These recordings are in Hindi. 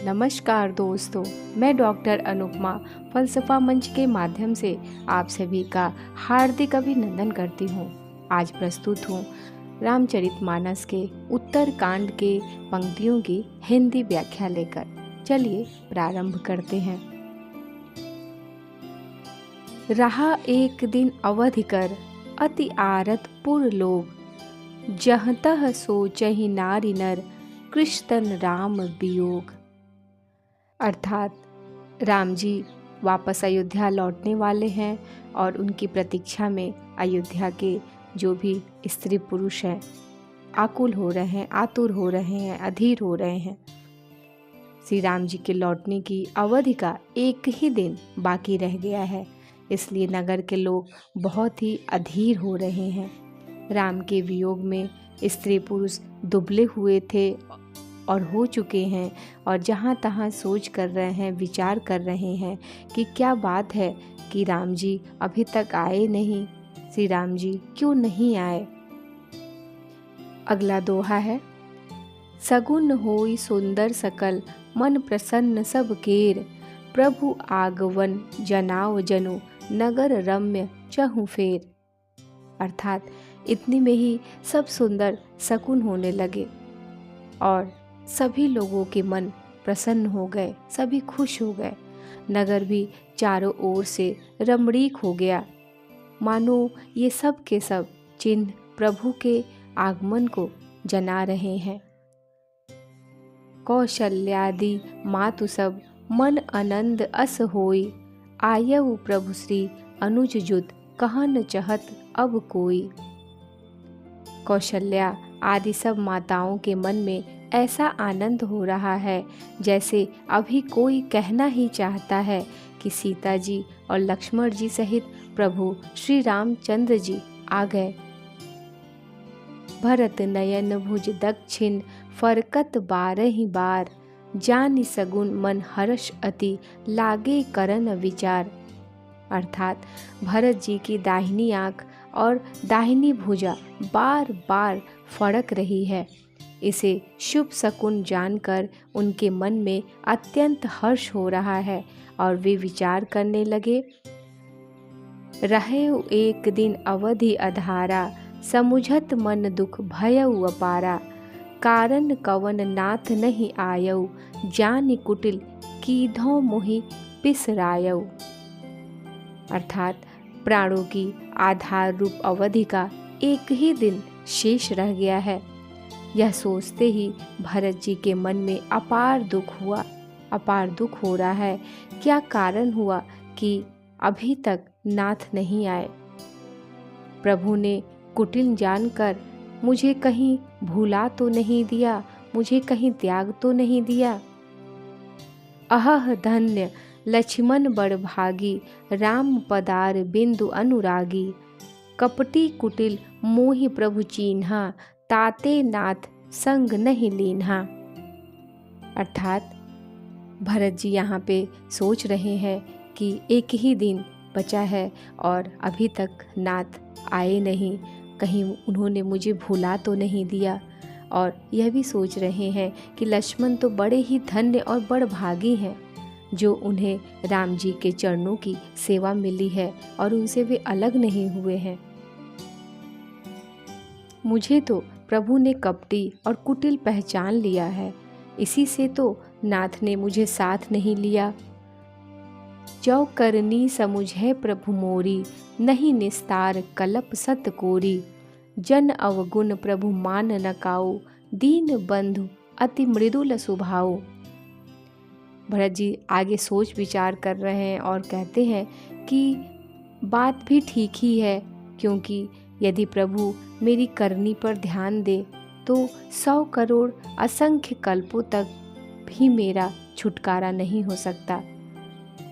नमस्कार दोस्तों, मैं डॉक्टर अनुपमा फलसफा मंच के माध्यम से आप सभी का हार्दिक अभिनंदन करती हूँ। आज प्रस्तुत हूँ रामचरितमानस के उत्तर कांड के पंक्तियों की हिंदी व्याख्या लेकर। चलिए प्रारंभ करते हैं। रहा एक दिन अवधि कर, अति आरत पुर लोग, जहतः सोचहि नारी नर, कृष्ण राम वियोग। अर्थात राम जी वापस अयोध्या लौटने वाले हैं और उनकी प्रतीक्षा में अयोध्या के जो भी स्त्री पुरुष हैं आकुल हो रहे हैं, आतुर हो रहे हैं, अधीर हो रहे हैं। श्री राम जी के लौटने की अवधि का एक ही दिन बाकी रह गया है, इसलिए नगर के लोग बहुत ही अधीर हो रहे हैं। राम के वियोग में स्त्री पुरुष दुबले हुए थे और हो चुके हैं और जहाँ तहाँ सोच कर रहे हैं, विचार कर रहे हैं कि क्या बात है कि राम जी अभी तक आए नहीं, श्री राम जी क्यों नहीं आए। अगला दोहा है, सगुन होई सुंदर सकल, मन प्रसन्न सब केर, प्रभु आगवन जनाव जनु, नगर रम्य चहु फेर। अर्थात इतनी में ही सब सुंदर सकुन होने लगे और सभी लोगों के मन प्रसन्न हो गए, सभी खुश हो गए। नगर भी चारों ओर से रमणीक हो गया, मानो ये सब के सब चिन्ह प्रभु के आगमन को जना रहे हैं। कौशल्यादि मातु सब, मन आनंद अस होई, आयऊ प्रभु श्री अनुज जुत, कहन चहत अब कोई। कौशल्या आदि सब माताओं के मन में ऐसा आनंद हो रहा है जैसे अभी कोई कहना ही चाहता है कि सीता जी और लक्ष्मण जी सहित प्रभु श्री रामचंद्र जी आ गए। भरत नयन भुज दक्षिण, फरकत बारहि बार, जानि सगुन मन हर्ष अति, लागे करन विचार। अर्थात भरत जी की दाहिनी आंख और दाहिनी भुजा बार बार फड़क रही है। इसे शुभ शकुन जानकर उनके मन में अत्यंत हर्ष हो रहा है और वे विचार करने लगे, रहे एक दिन अवधि अधारा, समुझत मन दुख भयउ अपारा, कारण कवन नाथ नहीं आयऊ, जानि कुटिल कीधो मोहि पिसरायऊ। अर्थात प्राणों की आधार रूप अवधि का एक ही दिन शेष रह गया है। यह सोचते ही भरत जी के मन में अपार दुख हो रहा है। क्या कारण हुआ कि अभी तक नाथ नहीं आए। प्रभु ने कुटिल जानकर मुझे कहीं भुला तो नहीं दिया, मुझे कहीं त्याग तो नहीं दिया। अहह धन्य लक्ष्मण बड़ भागी, राम पदार बिंदु अनुरागी, कपटी कुटिल मोहि प्रभु चीन्हा, ताते नाथ संग नहीं लीन्हा। अर्थात भरत जी यहाँ पे सोच रहे हैं कि एक ही दिन बचा है और अभी तक नाथ आए नहीं, कहीं उन्होंने मुझे भुला तो नहीं दिया। और यह भी सोच रहे हैं कि लक्ष्मण तो बड़े ही धन्य और बड़ भागी हैं जो उन्हें राम जी के चरणों की सेवा मिली है और उनसे वे अलग नहीं हुए हैं। मुझे तो प्रभु ने कपटी और कुटिल पहचान लिया है, इसी से तो नाथ ने मुझे साथ नहीं लिया। जौ करनी समुझे प्रभु मोरी, नहीं निस्तार कलप सत कोरी, जन अवगुण प्रभु मान न काऊ, दीन बंधु अति मृदुल स्वभाव। भरत जी आगे सोच विचार कर रहे हैं और कहते हैं कि बात भी ठीक ही है, क्योंकि यदि प्रभु मेरी करनी पर ध्यान दे तो 100 करोड़ असंख्य कल्पों तक भी मेरा छुटकारा नहीं हो सकता।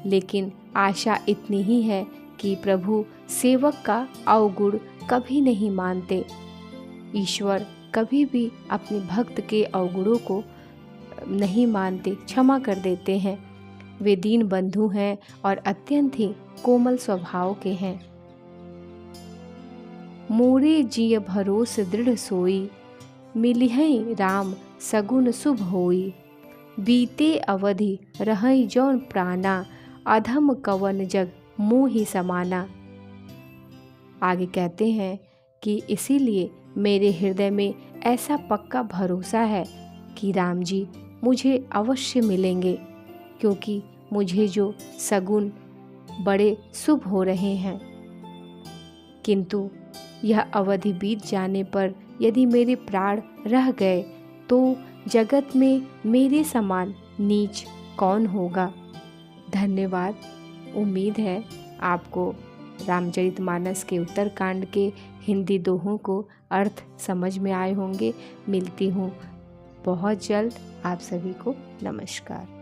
लेकिन आशा इतनी ही है कि प्रभु सेवक का अवगुण कभी नहीं मानते। ईश्वर कभी भी अपने भक्त के अवगुणों को नहीं मानते, क्षमा कर देते हैं। वे दीन बंधु हैं और अत्यंत ही कोमल स्वभाव के हैं। मोरे जिय भरोस दृढ़ सोई, मिलिहै राम सगुन शुभ होई, बीते अवधि रहई जौन प्राणा, अधम कवन जग मोहि समाना। आगे कहते हैं कि इसीलिए मेरे हृदय में ऐसा पक्का भरोसा है कि राम जी मुझे अवश्य मिलेंगे, क्योंकि मुझे जो सगुन बड़े शुभ हो रहे हैं। किंतु यह अवधि बीत जाने पर यदि मेरे प्राण रह गए तो जगत में मेरे समान नीच कौन होगा। धन्यवाद। उम्मीद है आपको रामचरितमानस के उत्तरकांड के हिंदी दोहों को अर्थ समझ में आए होंगे। मिलती हूँ बहुत जल्द। आप सभी को नमस्कार।